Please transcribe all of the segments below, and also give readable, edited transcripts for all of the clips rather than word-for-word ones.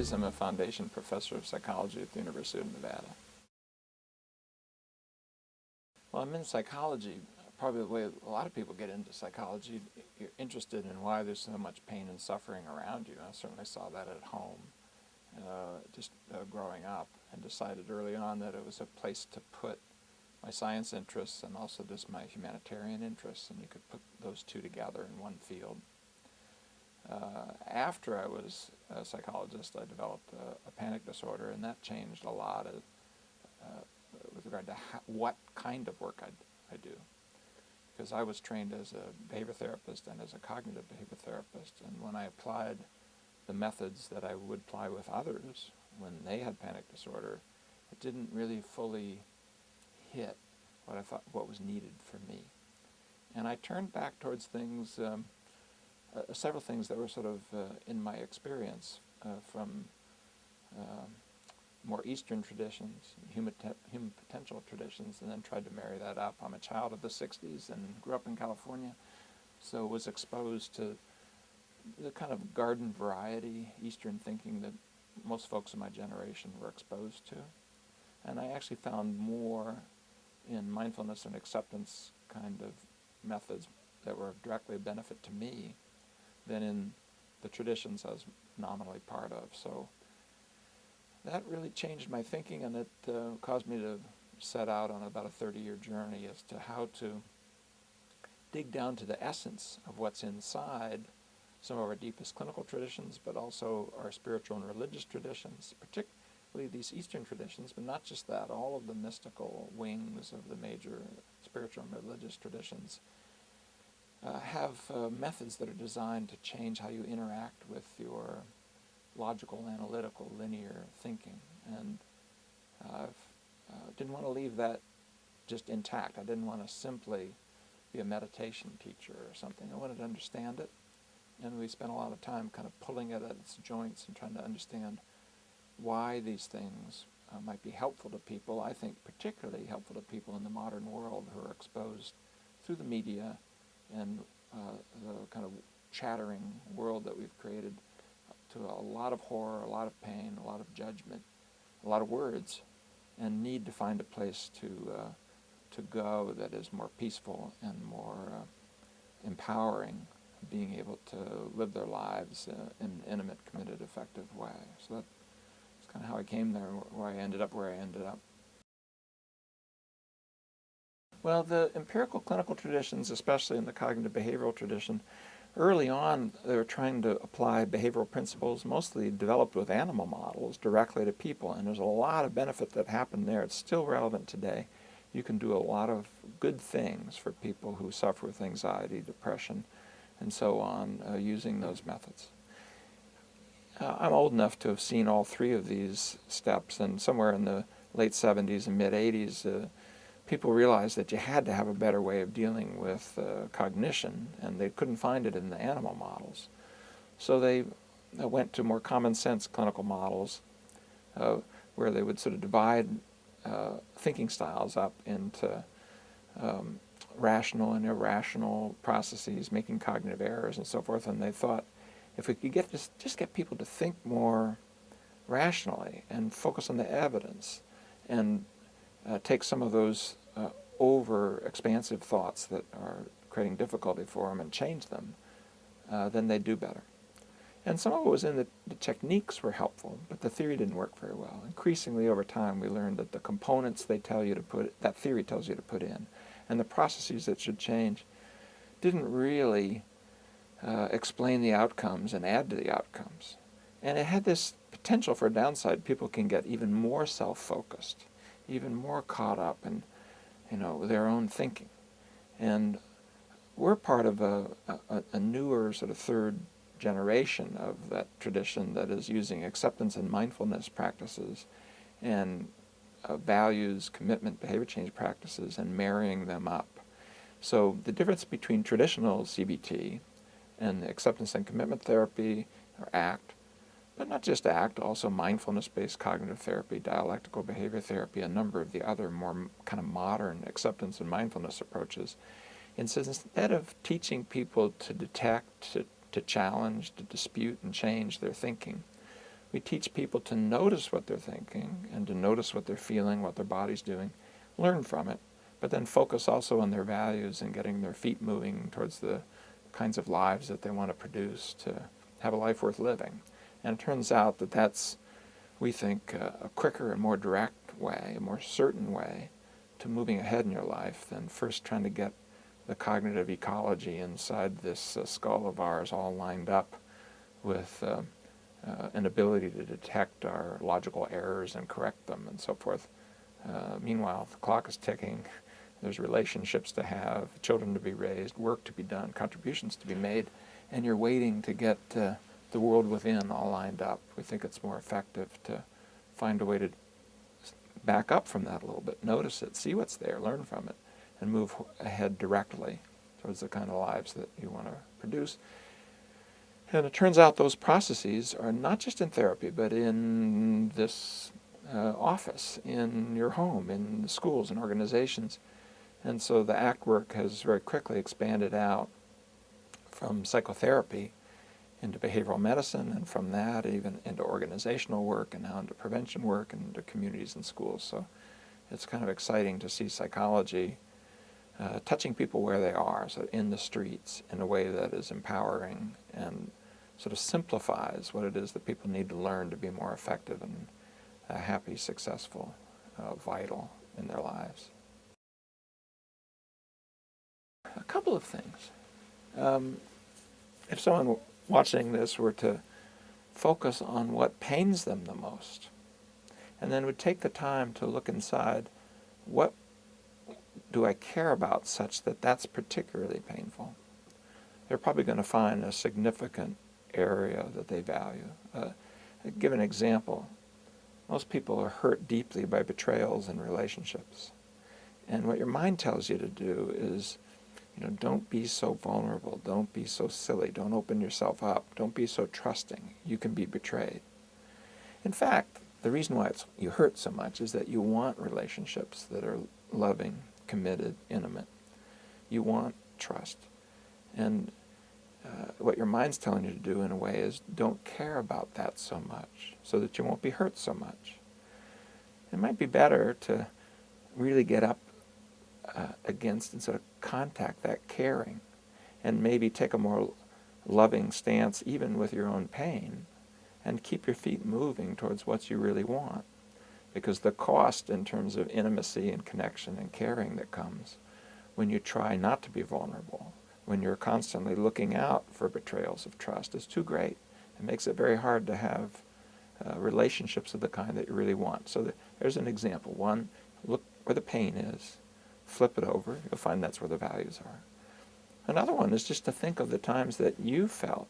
days, I'm a foundation professor of psychology at the University of Nevada. Well, I'm in psychology, probably the way a lot of people get into psychology. You're interested in why there's so much pain and suffering around you. I certainly saw that at home, growing up, and decided early on that it was a place to put my science interests and also just my humanitarian interests, and you could put those two together in one field. After I was a psychologist, I developed a panic disorder, and that changed a lot with regard to what kind of work I do. Because I was trained as a behavior therapist and as a cognitive behavior therapist, and when I applied the methods that I would apply with others when they had panic disorder, it didn't really fully hit what I thought what was needed for me. And I turned back towards things, several things that were sort of in my experience from more Eastern traditions, human potential traditions, and then tried to marry that up. I'm a child of the 60s and grew up in California, so was exposed to the kind of garden variety Eastern thinking that most folks in my generation were exposed to. And I actually found more in mindfulness and acceptance kind of methods that were directly a benefit to me than in the traditions I was nominally part of. So that really changed my thinking, and it caused me to set out on about a 30-year journey as to how to dig down to the essence of what's inside some of our deepest clinical traditions, but also our spiritual and religious traditions, particularly these Eastern traditions, but not just that, all of the mystical wings of the major spiritual and religious traditions have methods that are designed to change how you interact with your logical, analytical, linear thinking. And I didn't want to leave that just intact. I didn't want to simply be a meditation teacher or something. I wanted to understand it. And we spent a lot of time kind of pulling it at its joints and trying to understand why these things might be helpful to people. I think particularly helpful to people in the modern world who are exposed through the media and the kind of chattering world that we've created to a lot of horror, a lot of pain, a lot of judgment, a lot of words, and need to find a place to go that is more peaceful and more empowering, being able to live their lives in an intimate, committed, effective way. So that's kind of how I came there, where I ended up where I ended up. Well, the empirical clinical traditions, especially in the cognitive behavioral tradition, early on they were trying to apply behavioral principles, mostly developed with animal models, directly to people, and there's a lot of benefit that happened there. It's still relevant today. You can do a lot of good things for people who suffer with anxiety, depression, and so on, using those methods. I'm old enough to have seen all three of these steps, and somewhere in the late 70s and mid-80s, people realized that you had to have a better way of dealing with cognition, and they couldn't find it in the animal models. So they went to more common sense clinical models where they would sort of divide thinking styles up into rational and irrational processes, making cognitive errors and so forth, and they thought if we could just get people to think more rationally and focus on the evidence and take some of those over-expansive thoughts that are creating difficulty for them and change them, then they'd do better. And some of it was in the techniques were helpful, but the theory didn't work very well. Increasingly over time we learned that the components they tell you to that theory tells you to put in, and the processes that should change didn't really explain the outcomes and add to the outcomes. And it had this potential for a downside. People can get even more self-focused, even more caught up in their own thinking. And we're part of a newer sort of third generation of that tradition that is using acceptance and mindfulness practices and values, commitment, behavior change practices, and marrying them up. So the difference between traditional CBT and acceptance and commitment therapy, or ACT, but not just ACT, also mindfulness-based cognitive therapy, dialectical behavior therapy, a number of the other more kind of modern acceptance and mindfulness approaches. And so instead of teaching people to detect, to challenge, to dispute and change their thinking, We teach people to notice what they're thinking and to notice what they're feeling, what their body's doing, learn from it, but then focus also on their values and getting their feet moving towards the kinds of lives that they want to produce to have a life worth living. And it turns out that that's, we think, a quicker and more direct way, a more certain way to moving ahead in your life than first trying to get the cognitive ecology inside this skull of ours all lined up with an ability to detect our logical errors and correct them and so forth. Meanwhile, the clock is ticking. There's relationships to have, children to be raised, work to be done, contributions to be made, and you're waiting to get the world within all lined up. We think it's more effective to find a way to back up from that a little bit, notice it, see what's there, learn from it, and move ahead directly towards the kind of lives that you want to produce. And it turns out those processes are not just in therapy, but in this office, in your home, in schools and organizations. And so the ACT work has very quickly expanded out from psychotherapy into behavioral medicine, and from that even into organizational work, and now into prevention work, and into communities and schools. So it's kind of exciting to see psychology touching people where they are, so in the streets, in a way that is empowering and sort of simplifies what it is that people need to learn to be more effective and happy, successful, vital in their lives. A couple of things. If someone watching this were to focus on what pains them the most, and then would take the time to look inside, what do I care about such that that's particularly painful? They're probably going to find a significant area that they value. Give an example. Most people are hurt deeply by betrayals in relationships. And what your mind tells you to do is, don't be so vulnerable. Don't be so silly. Don't open yourself up. Don't be so trusting. You can be betrayed. In fact, the reason why you hurt so much is that you want relationships that are loving, committed, intimate. You want trust. And what your mind's telling you to do in a way is don't care about that so much so that you won't be hurt so much. It might be better to really get up against and sort of contact that caring and maybe take a more loving stance even with your own pain and keep your feet moving towards what you really want. Because the cost in terms of intimacy and connection and caring that comes when you try not to be vulnerable, when you're constantly looking out for betrayals of trust, is too great. It makes it very hard to have relationships of the kind that you really want. So there's an example. One, look where the pain is, flip it over, you'll find that's where the values are. Another one is just to think of the times that you felt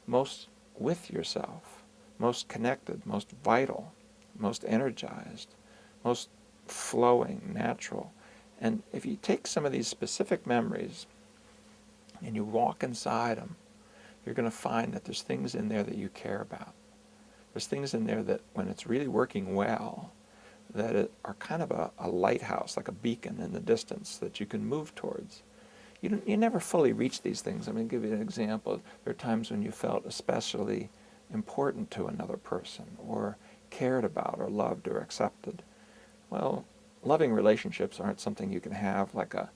most with yourself, most connected, most vital, most energized, most flowing, natural. And if you take some of these specific memories and you walk inside them, you're going to find that there's things in there that you care about. There's things in there that, when it's really working well, that are kind of a lighthouse, like a beacon in the distance that you can move towards. You never fully reach these things. I'm going to give you an example. There are times when you felt especially important to another person, or cared about, or loved, or accepted. Well, loving relationships aren't something you can have like a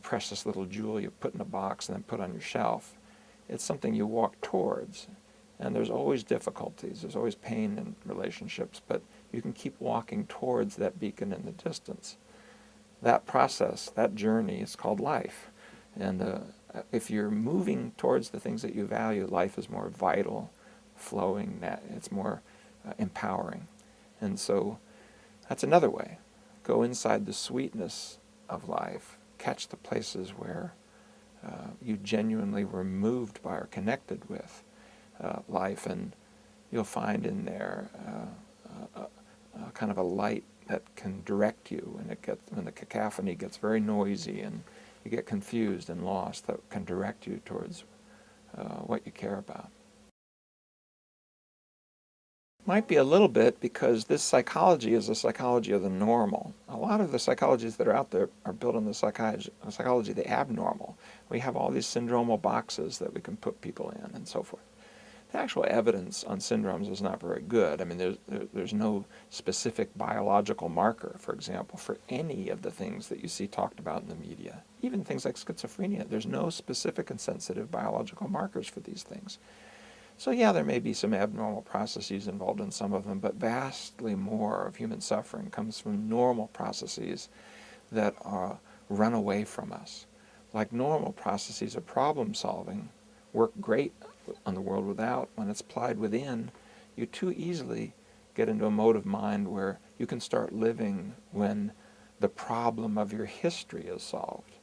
precious little jewel you put in a box and then put on your shelf. It's something you walk towards. And there's always difficulties. There's always pain in relationships, but you can keep walking towards that beacon in the distance. That process, that journey is called life. And if you're moving towards the things that you value, life is more vital, flowing, it's more empowering. And so that's another way. Go inside the sweetness of life. Catch the places where you genuinely were moved by or connected with life, and you'll find in there kind of a light that can direct you when the cacophony gets very noisy and you get confused and lost, that can direct you towards what you care about. Might be a little bit because this psychology is a psychology of the normal. A lot of the psychologies that are out there are built on the psychology of the abnormal. We have all these syndromal boxes that we can put people in and so forth. The actual evidence on syndromes is not very good. I mean, there's no specific biological marker, for example, for any of the things that you see talked about in the media. Even things like schizophrenia, there's no specific and sensitive biological markers for these things. So yeah, there may be some abnormal processes involved in some of them, but vastly more of human suffering comes from normal processes that run away from us. Like normal processes of problem solving work great on the world without. When it's applied within, you too easily get into a mode of mind where you can start living when the problem of your history is solved.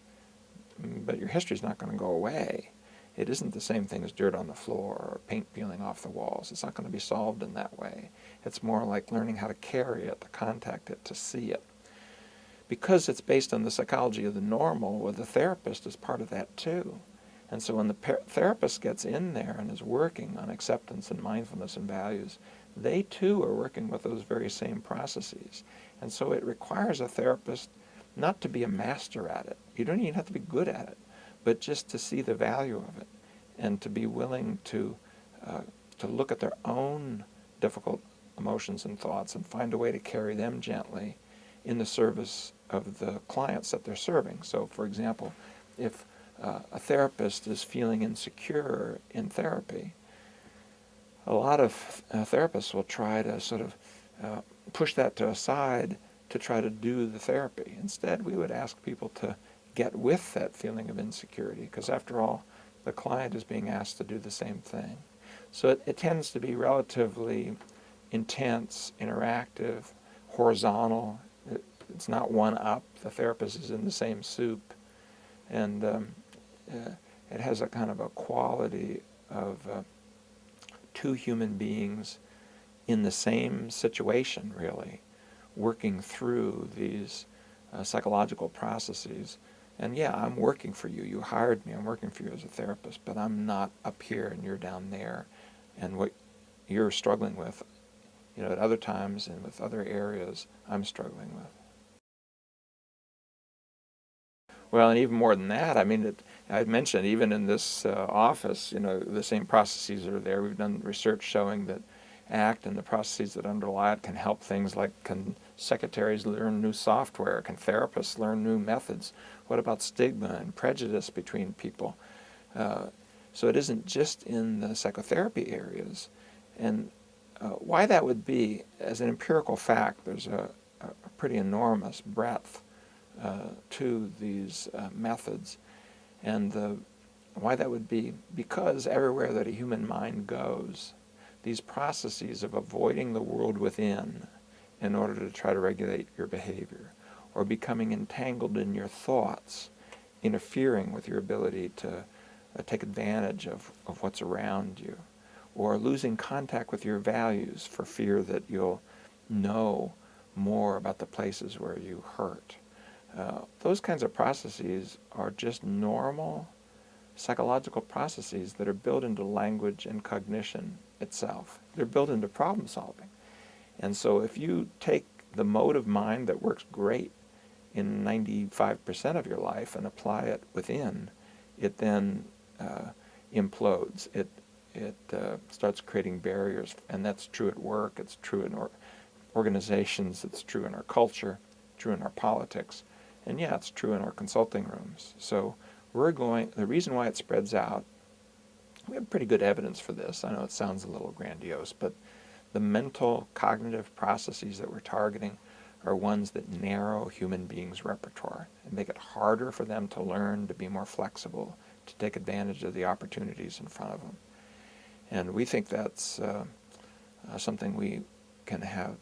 But your history is not going to go away. It isn't the same thing as dirt on the floor or paint peeling off the walls. It's not going to be solved in that way. It's more like learning how to carry it, to contact it, to see it. Because it's based on the psychology of the normal, well, the therapist is part of that too. And so when the therapist gets in there and is working on acceptance and mindfulness and values, they too are working with those very same processes. And so it requires a therapist not to be a master at it. You don't even have to be good at it, but just to see the value of it and to be willing to look at their own difficult emotions and thoughts and find a way to carry them gently in the service of the clients that they're serving. So, for example, if a therapist is feeling insecure in therapy, a lot of therapists will try to sort of push that to a side to try to do the therapy. Instead, we would ask people to get with that feeling of insecurity, because after all, the client is being asked to do the same thing. So it tends to be relatively intense, interactive, horizontal. It's not one up. The therapist is in the same soup. And it has a kind of a quality of two human beings in the same situation, really, working through these psychological processes. And yeah, I'm working for you. You hired me. I'm working for you as a therapist, but I'm not up here and you're down there. And what you're struggling with, at other times and with other areas, I'm struggling with. Well, and even more than that, I mean, I mentioned even in this office, the same processes are there. We've done research showing that ACT and the processes that underlie it can help things like, can secretaries learn new software? Can therapists learn new methods? What about stigma and prejudice between people? So it isn't just in the psychotherapy areas. And why that would be, as an empirical fact, there's a pretty enormous breadth to these methods. And why that would be, because everywhere that a human mind goes, these processes of avoiding the world within in order to try to regulate your behavior, or becoming entangled in your thoughts, interfering with your ability to take advantage of what's around you, or losing contact with your values for fear that you'll know more about the places where you hurt. Those kinds of processes are just normal psychological processes that are built into language and cognition itself. They're built into problem solving. And so if you take the mode of mind that works great in 95% of your life and apply it within, it then implodes. It starts creating barriers, and that's true at work, it's true in organizations, it's true in our culture, true in our politics, and yeah, it's true in our consulting rooms. So the reason why it spreads out, we have pretty good evidence for this. I know it sounds a little grandiose, but the mental cognitive processes that we're targeting are ones that narrow human beings' repertoire and make it harder for them to learn, to be more flexible, to take advantage of the opportunities in front of them. And we think that's something we can have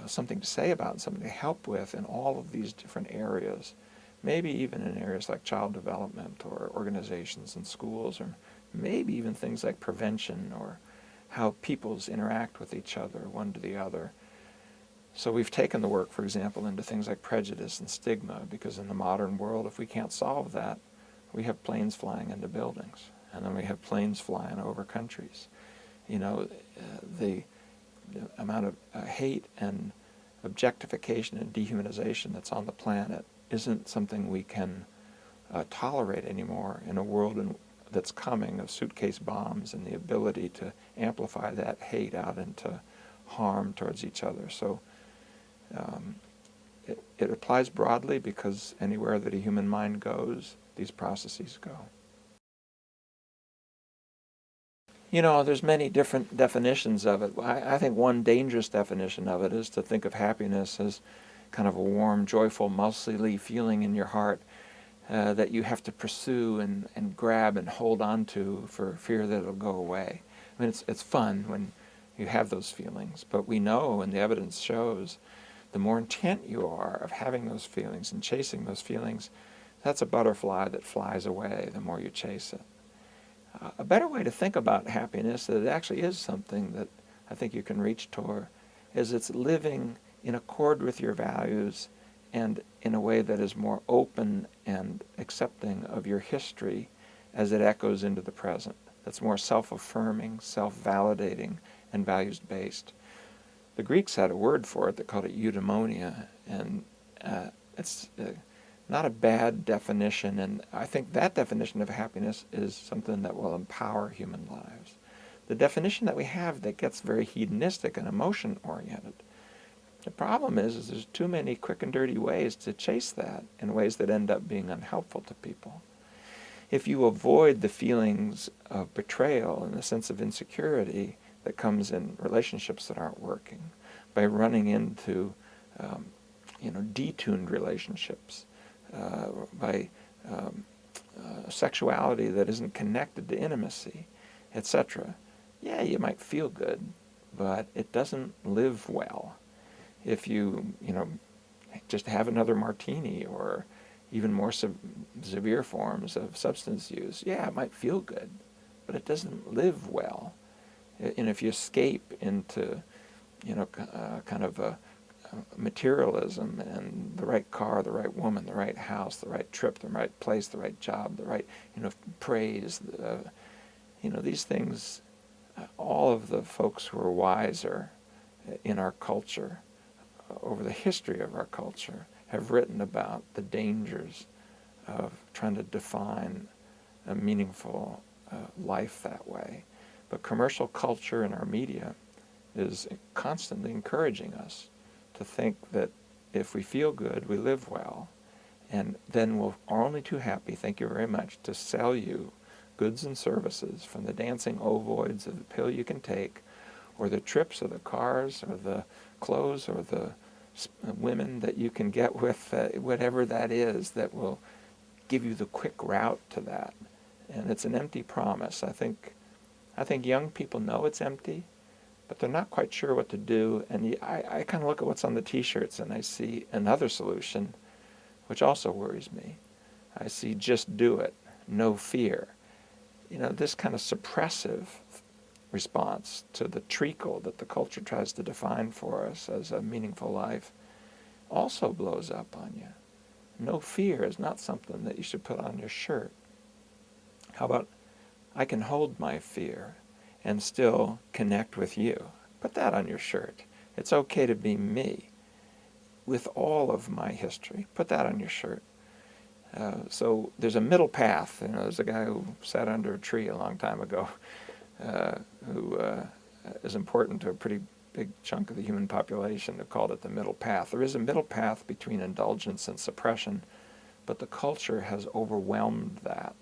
something to say about and something to help with in all of these different areas, maybe even in areas like child development or organizations and schools, or maybe even things like prevention or how peoples interact with each other, one to the other. So we've taken the work, for example, into things like prejudice and stigma, because in the modern world, if we can't solve that, we have planes flying into buildings, and then we have planes flying over countries. The amount of hate and objectification and dehumanization that's on the planet isn't something we can tolerate anymore in a world that's coming of suitcase bombs and the ability to amplify that hate out into harm towards each other. So it applies broadly because anywhere that a human mind goes, these processes go. You know, there's many different definitions of it. I think one dangerous definition of it is to think of happiness as kind of a warm, joyful, muscly feeling in your heart that you have to pursue and grab and hold on to for fear that it'll go away. I mean, it's fun when you have those feelings, but we know, and the evidence shows, the more intent you are of having those feelings and chasing those feelings, that's a butterfly that flies away the more you chase it. A better way to think about happiness, that it actually is something that I think you can reach toward, is it's living in accord with your values and in a way that is more open and accepting of your history as it echoes into the present. That's more self-affirming, self-validating, and values-based. The Greeks had a word for it. They called it eudaimonia, and it's not a bad definition, and I think that definition of happiness is something that will empower human lives. The definition that we have that gets very hedonistic and emotion-oriented, the problem is there's too many quick and dirty ways to chase that in ways that end up being unhelpful to people. If you avoid the feelings of betrayal and the sense of insecurity that comes in relationships that aren't working, by running into detuned relationships, by sexuality that isn't connected to intimacy, etc. Yeah, you might feel good, but it doesn't live well. If you just have another martini or even more severe forms of substance use, yeah, it might feel good, but it doesn't live well. And if you escape into, kind of a materialism and the right car, the right woman, the right house, the right trip, the right place, the right job, the right, praise, these things, all of the folks who are wiser in our culture, over the history of our culture, have written about the dangers of trying to define a meaningful life that way. But commercial culture and our media is constantly encouraging us to think that if we feel good, we live well, and then we're only too happy, thank you very much, to sell you goods and services, from the dancing ovoids of the pill you can take, or the trips, or the cars, or the clothes, or the women that you can get with, whatever that is that will give you the quick route to that. And it's an empty promise. I think young people know it's empty, but they're not quite sure what to do. And I kind of look at what's on the T-shirts and I see another solution, which also worries me. I see just do it, no fear. This kind of suppressive response to the treacle that the culture tries to define for us as a meaningful life also blows up on you. No fear is not something that you should put on your shirt. How about, I can hold my fear and still connect with you? Put that on your shirt. It's okay to be me with all of my history. Put that on your shirt. So there's a middle path. There's a guy who sat under a tree a long time ago who is important to a pretty big chunk of the human population, who called it the middle path. There is a middle path between indulgence and suppression, but the culture has overwhelmed that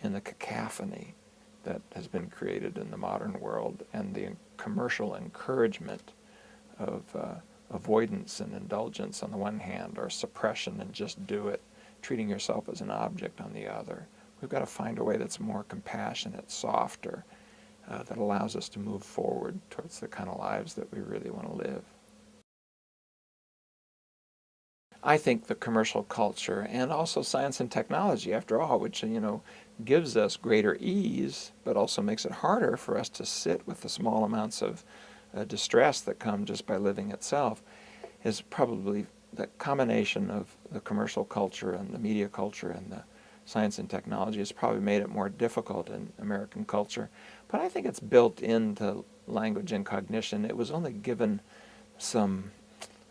in the cacophony that has been created in the modern world, and the commercial encouragement of avoidance and indulgence on the one hand, or suppression and just do it, treating yourself as an object on the other. We've got to find a way that's more compassionate, softer, that allows us to move forward towards the kind of lives that we really want to live. I think the commercial culture, and also science and technology, after all, which gives us greater ease, but also makes it harder for us to sit with the small amounts of distress that come just by living itself, is probably the combination of the commercial culture and the media culture and the science and technology has probably made it more difficult in American culture. But I think it's built into language and cognition. It was only given some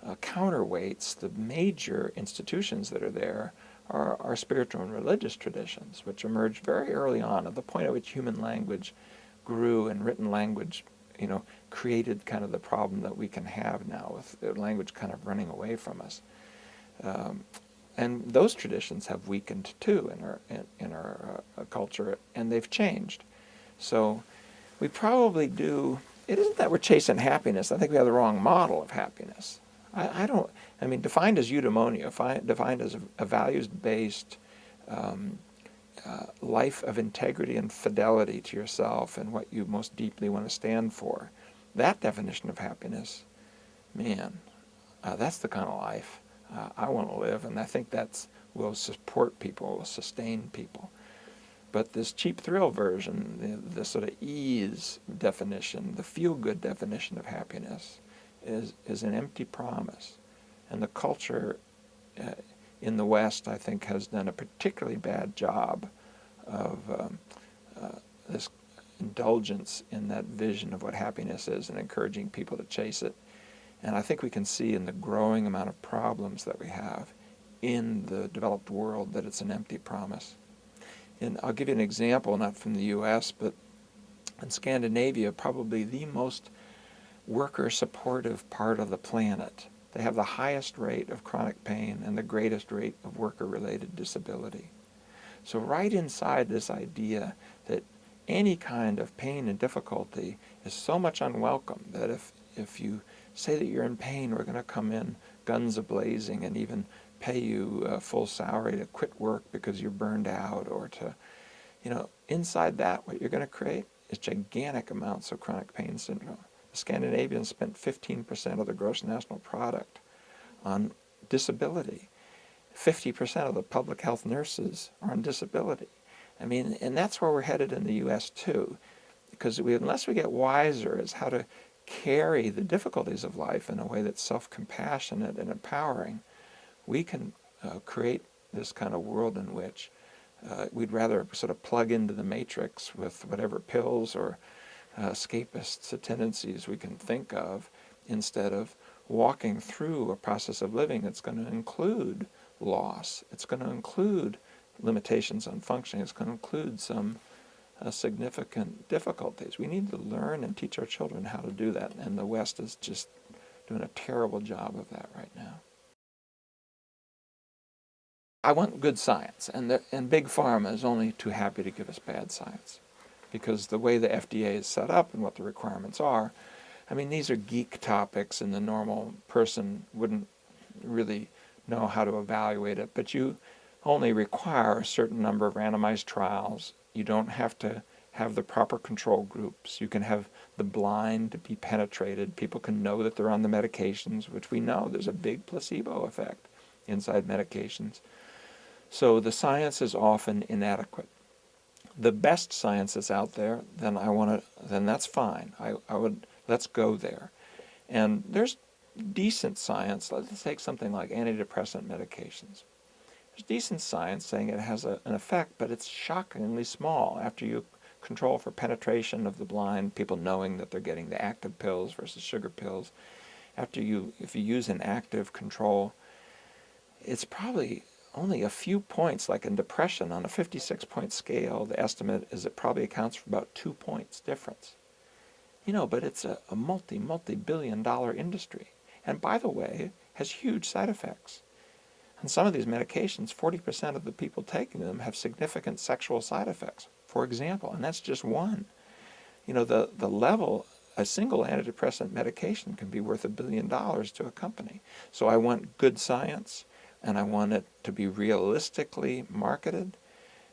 counterweights. The major institutions that are there are spiritual and religious traditions, which emerged very early on, at the point at which human language grew and written language, created kind of the problem that we can have now with language kind of running away from us. And those traditions have weakened too in our culture, and they've changed. So we probably do. It isn't that we're chasing happiness. I think we have the wrong model of happiness. Defined as eudaimonia, defined as a values-based life of integrity and fidelity to yourself and what you most deeply want to stand for. That definition of happiness, man, that's the kind of life I want to live, and I think will support people, will sustain people. But this cheap thrill version, the sort of ease definition, the feel-good definition of happiness, is an empty promise. And the culture in the West, I think, has done a particularly bad job of this indulgence in that vision of what happiness is and encouraging people to chase it. And I think we can see in the growing amount of problems that we have in the developed world that it's an empty promise. And I'll give you an example, not from the U.S., but in Scandinavia, probably the most worker-supportive part of the planet. They have the highest rate of chronic pain and the greatest rate of worker-related disability. So right inside this idea that any kind of pain and difficulty is so much unwelcome that if you say that you're in pain, we're going to come in guns a-blazing and even pay you full salary to quit work because you're burned out, or to, inside that, what you're going to create is gigantic amounts of chronic pain syndrome. The Scandinavians spent 15% of their gross national product on disability. 50% of the public health nurses are on disability. And that's where we're headed in the U.S. too, because unless we get wiser as how to carry the difficulties of life in a way that's self-compassionate and empowering, we can create this kind of world in which we'd rather sort of plug into the matrix with whatever pills or escapist tendencies we can think of, instead of walking through a process of living that's going to include loss. It's going to include limitations on functioning. It's going to include some significant difficulties. We need to learn and teach our children how to do that, and the West is just doing a terrible job of that right now. I want good science, and Big Pharma is only too happy to give us bad science, because the way the FDA is set up and what the requirements are, these are geek topics, and the normal person wouldn't really know how to evaluate it, but you only require a certain number of randomized trials. You don't have to have the proper control groups. You can have the blind to be penetrated. People can know that they're on the medications, which we know there's a big placebo effect inside medications. So the science is often inadequate. The best science is out there, then that's fine. Let's go there. And there's decent science. Let's take something like antidepressant medications. There's decent science saying it has an effect, but it's shockingly small. After you control for penetration of the blind, people knowing that they're getting the active pills versus sugar pills, if you use an active control, it's probably only a few points. Like in depression, on a 56-point scale, the estimate is it probably accounts for about 2 points difference. But it's a multi-billion-dollar industry. And by the way, has huge side effects. And some of these medications, 40% of the people taking them have significant sexual side effects, for example, and that's just one. The level, a single antidepressant medication can be worth $1 billion to a company. So I want good science, and I want it to be realistically marketed.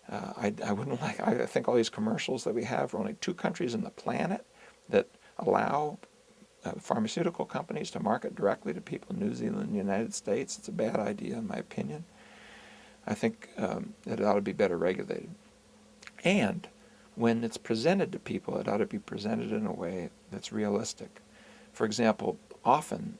I think all these commercials that we have, are only 2 countries on the planet that allow pharmaceutical companies to market directly to people, New Zealand and the United States. It's a bad idea, in my opinion. I think that it ought to be better regulated. And when it's presented to people, it ought to be presented in a way that's realistic. For example, often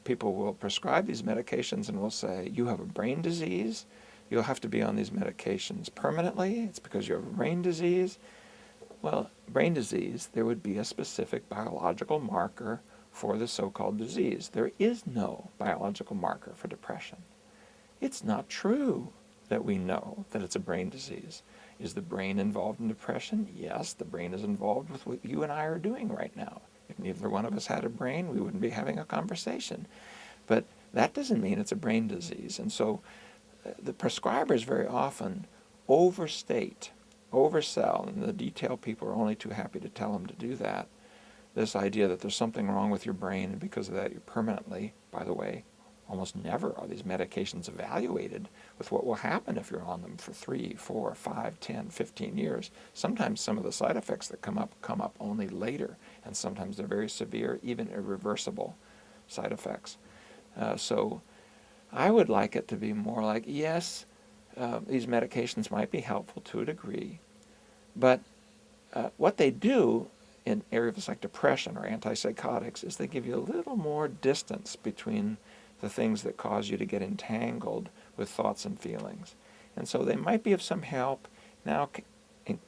people will prescribe these medications and will say, you have a brain disease, you'll have to be on these medications permanently, it's because you have a brain disease. Well, brain disease, there would be a specific biological marker for the so-called disease. There is no biological marker for depression. It's not true. that we know that it's a brain disease. Is the brain involved in depression? Yes, the brain is involved with what you and I are doing right now. If neither one of us had a brain, we wouldn't be having a conversation. But that doesn't mean it's a brain disease. And so the prescribers very often overstate, oversell, and the detail people are only too happy to tell them to do that, this idea that there's something wrong with your brain, and because of that you're permanently, by the way, almost never are these medications evaluated with what will happen if you're on them for 3, 4, 5, 10, 15 years. Sometimes some of the side effects that come up only later, and sometimes they're very severe, even irreversible side effects. So I would like it to be more like, yes, these medications might be helpful to a degree, but what they do in areas like depression or antipsychotics is they give you a little more distance between the things that cause you to get entangled with thoughts and feelings. And so they might be of some help. Now,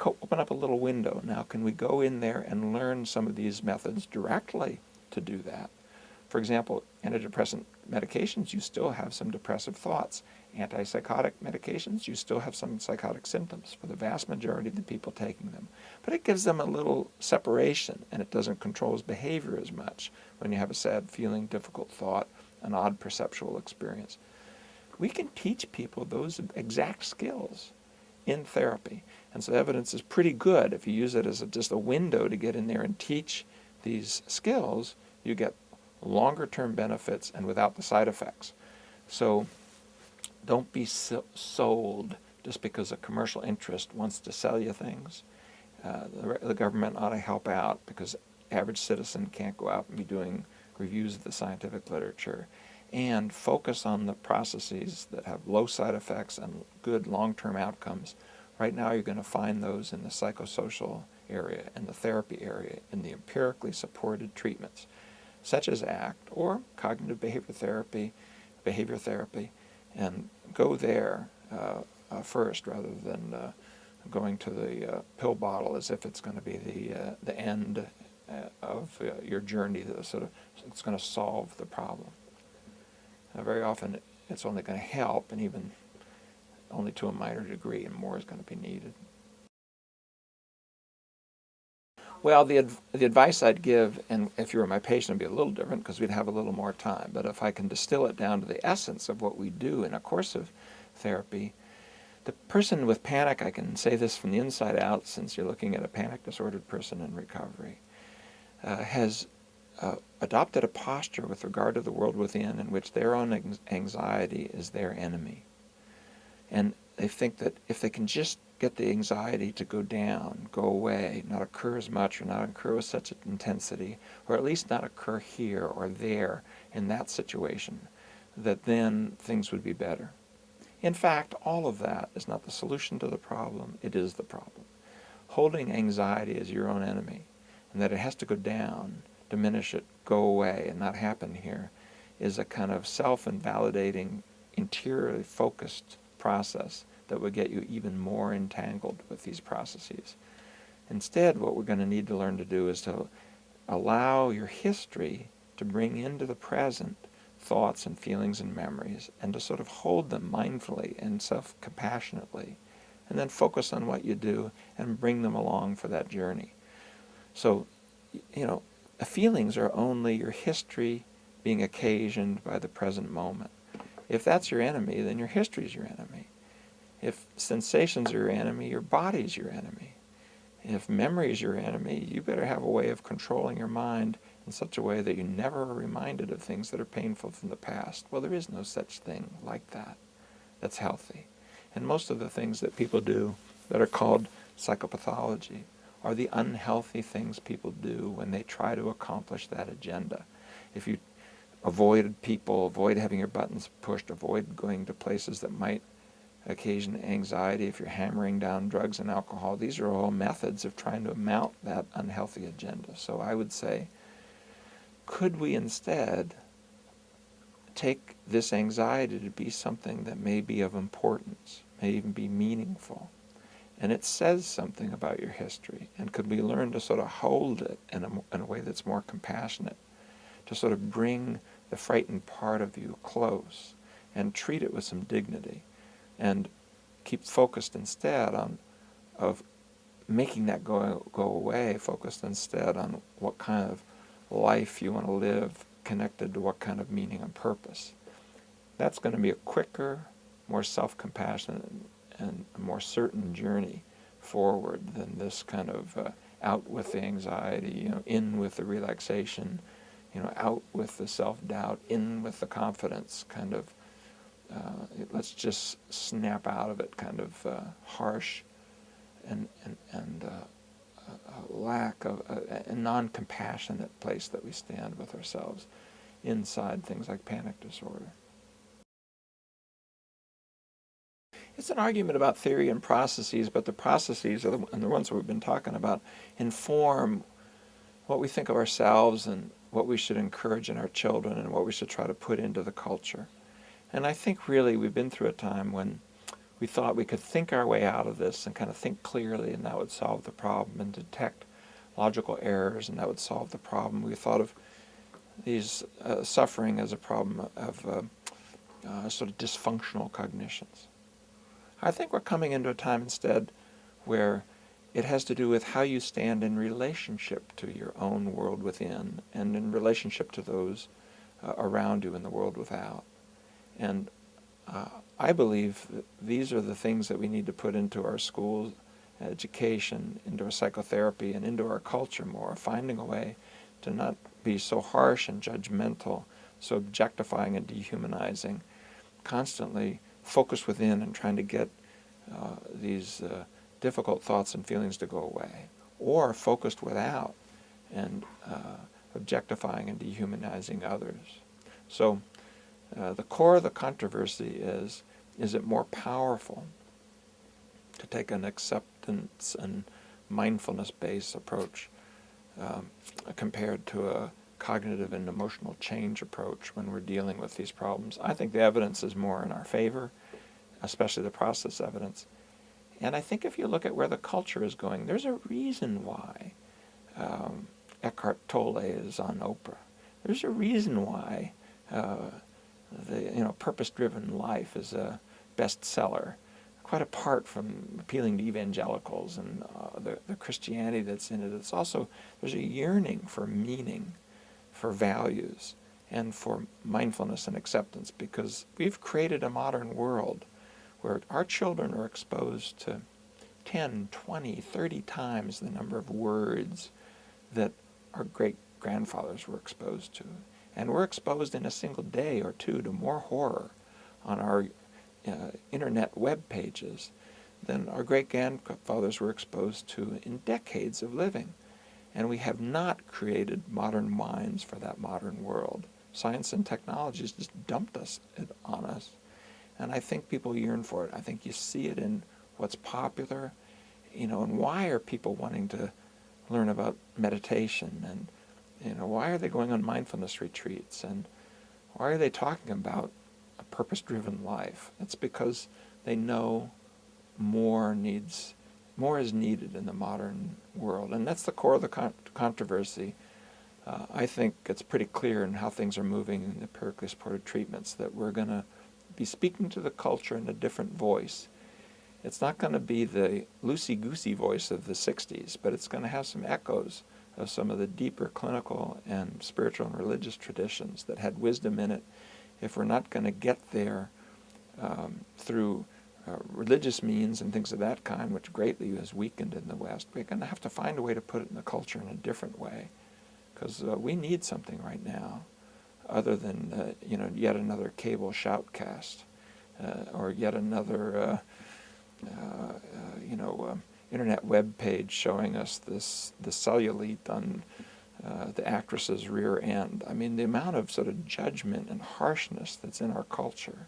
open up a little window. Now, can we go in there and learn some of these methods directly to do that? For example, antidepressant medications, you still have some depressive thoughts. Antipsychotic medications, you still have some psychotic symptoms for the vast majority of the people taking them. But it gives them a little separation, and it doesn't control his behavior as much when you have a sad feeling, difficult thought, an odd perceptual experience. We can teach people those exact skills in therapy. And so evidence is pretty good. If you use it as just a window to get in there and teach these skills, you get longer-term benefits and without the side effects. So don't be sold just because a commercial interest wants to sell you things. The government ought to help out, because average citizen can't go out and be doing reviews of the scientific literature, and focus on the processes that have low side effects and good long-term outcomes. Right now you're going to find those in the psychosocial area and the therapy area, in the empirically supported treatments, such as ACT or cognitive behavior therapy, and go there first rather than going to the pill bottle as if it's going to be the end of your journey. It's going to solve the problem. Very often it's only going to help, and even only to a minor degree, and more is going to be needed. Well, the advice I'd give, and if you were my patient, it'd be a little different because we'd have a little more time, but if I can distill it down to the essence of what we do in a course of therapy, the person with panic, I can say this from the inside out since you're looking at a panic disordered person in recovery, has adopted a posture with regard to the world within in which their own anxiety is their enemy. And they think that if they can just get the anxiety to go down, go away, not occur as much or not occur with such intensity, or at least not occur here or there in that situation, that then things would be better. In fact, all of that is not the solution to the problem, it is the problem. Holding anxiety as your own enemy, and that it has to go down, diminish it, go away, and not happen here, is a kind of self-invalidating, interiorly focused process that would get you even more entangled with these processes. Instead, what we're going to need to learn to do is to allow your history to bring into the present thoughts and feelings and memories, and to sort of hold them mindfully and self-compassionately, and then focus on what you do and bring them along for that journey. So, the feelings are only your history being occasioned by the present moment. If that's your enemy, then your history is your enemy. If sensations are your enemy, your body's your enemy. If memory is your enemy, you better have a way of controlling your mind in such a way that you never are reminded of things that are painful from the past. Well, there is no such thing like that that's healthy. And most of the things that people do that are called psychopathology are the unhealthy things people do when they try to accomplish that agenda. If you avoid people, avoid having your buttons pushed, avoid going to places that might occasion anxiety, if you're hammering down drugs and alcohol, these are all methods of trying to mount that unhealthy agenda. So I would say, could we instead take this anxiety to be something that may be of importance, may even be meaningful, and it says something about your history, and could we learn to sort of hold it in a way that's more compassionate, to sort of bring the frightened part of you close and treat it with some dignity, and keep focused instead on of making that go away, focused instead on what kind of life you want to live connected to what kind of meaning and purpose. That's going to be a quicker, more self-compassionate, and a more certain journey forward than this kind of out with the anxiety, in with the relaxation, out with the self-doubt, in with the confidence, kind of let's just snap out of it, kind of harsh and a lack of a non-compassionate place that we stand with ourselves inside things like panic disorder. It's an argument about theory and processes, but the processes are the ones we've been talking about inform what we think of ourselves and what we should encourage in our children and what we should try to put into the culture. And I think really we've been through a time when we thought we could think our way out of this and kind of think clearly, and that would solve the problem, and detect logical errors, and that would solve the problem. We thought of these suffering as a problem of sort of dysfunctional cognitions. I think we're coming into a time instead where it has to do with how you stand in relationship to your own world within and in relationship to those around you in the world without. And I believe that these are the things that we need to put into our schools, education, into our psychotherapy, and into our culture more, finding a way to not be so harsh and judgmental, so objectifying and dehumanizing, constantly focused within and trying to get these difficult thoughts and feelings to go away, or focused without and objectifying and dehumanizing others. So the core of the controversy is it more powerful to take an acceptance and mindfulness-based approach compared to a cognitive and emotional change approach when we're dealing with these problems? I think the evidence is more in our favor, especially the process evidence. And I think if you look at where the culture is going, there's a reason why Eckhart Tolle is on Oprah. There's a reason why the Purpose-Driven Life is a bestseller, quite apart from appealing to evangelicals and the Christianity that's in it. It's also, there's a yearning for meaning, for values, and for mindfulness and acceptance, because we've created a modern world where our children are exposed to 10, 20, 30 times the number of words that our great-grandfathers were exposed to. And we're exposed in a single day or two to more horror on our internet web pages than our great-grandfathers were exposed to in decades of living. And we have not created modern minds for that modern world. Science and technology has just dumped it on us. And I think people yearn for it. I think you see it in what's popular, and why are people wanting to learn about meditation, and why are they going on mindfulness retreats, and why are they talking about a purpose-driven life? It's because they know more is needed in the modern world, and that's the core of the controversy. I think it's pretty clear in how things are moving in the empirically supported treatments that we're going to be speaking to the culture in a different voice. It's not going to be the loosey-goosey voice of the 60s, but it's going to have some echoes of some of the deeper clinical and spiritual and religious traditions that had wisdom in it. If we're not going to get there through religious means and things of that kind, which greatly has weakened in the West, we're going to have to find a way to put it in the culture in a different way, because we need something right now other than yet another cable shoutcast or yet another internet web page showing us the cellulite on the actress's rear end. I mean, the amount of sort of judgment and harshness that's in our culture.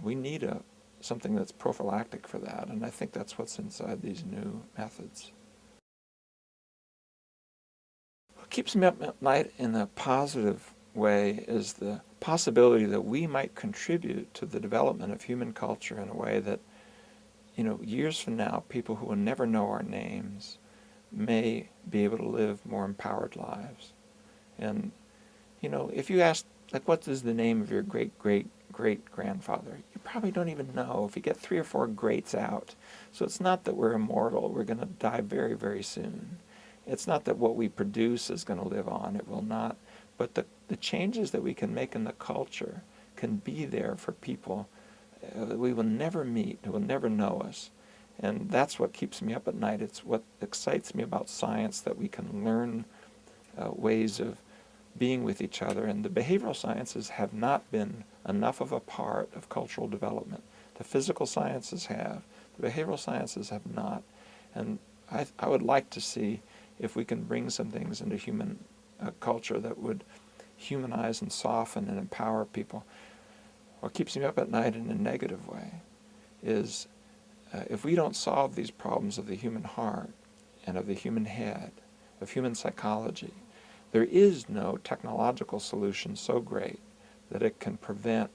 We need something that's prophylactic for that, and I think that's what's inside these new methods. What keeps me up at night in a positive way is the possibility that we might contribute to the development of human culture in a way that, years from now, people who will never know our names may be able to live more empowered lives. And, if you ask, what is the name of your great-great-great-grandfather? You probably don't even know if you get 3 or 4 greats out. So it's not that we're immortal. We're going to die very, very soon. It's not that what we produce is going to live on. It will not. But the changes that we can make in the culture can be there for people that we will never meet, who will never know us. And that's what keeps me up at night. It's what excites me about science, that we can learn ways of being with each other. And the behavioral sciences have not been enough of a part of cultural development. The physical sciences have. The behavioral sciences have not. And I would like to see if we can bring some things into human culture that would humanize and soften and empower people. What keeps me up at night in a negative way is if we don't solve these problems of the human heart and of the human head, of human psychology, there is no technological solution so great that it can prevent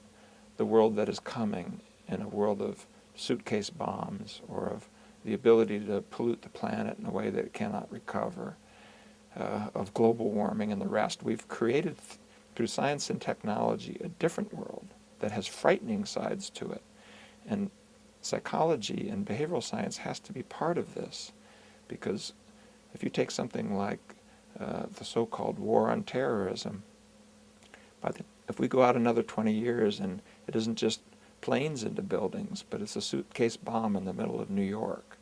the world that is coming in a world of suitcase bombs or of the ability to pollute the planet in a way that it cannot recover, of global warming and the rest. We've created, through science and technology, a different world that has frightening sides to it. And psychology and behavioral science has to be part of this, because if you take something like the so-called war on terrorism, if we go out another 20 years and it isn't just planes into buildings, but it's a suitcase bomb in the middle of New York,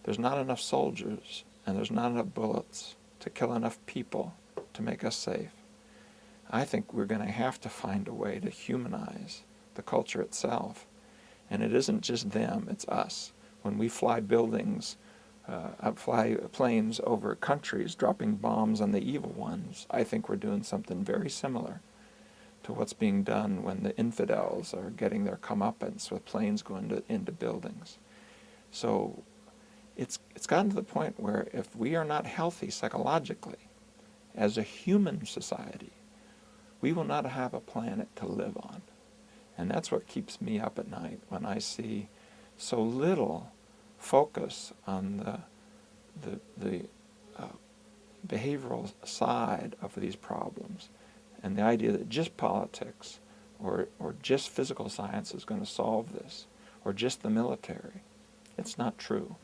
there's not enough soldiers and there's not enough bullets to kill enough people to make us safe. I think we're going to have to find a way to humanize the culture itself. And it isn't just them, it's us. When we fly buildings, fly planes over countries, dropping bombs on the evil ones, I think we're doing something very similar to what's being done when the infidels are getting their comeuppance with planes going into buildings. So it's gotten to the point where if we are not healthy psychologically as a human society, we will not have a planet to live on. And that's what keeps me up at night when I see so little focus on the behavioral side of these problems, and the idea that just politics or just physical science is going to solve this, or just the military. It's not true.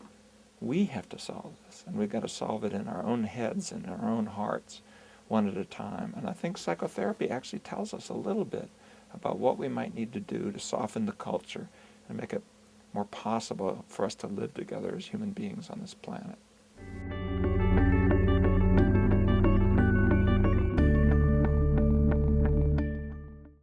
We have to solve this, and we've got to solve it in our own heads and our own hearts, one at a time. And I think psychotherapy actually tells us a little bit about what we might need to do to soften the culture and make it more possible for us to live together as human beings on this planet.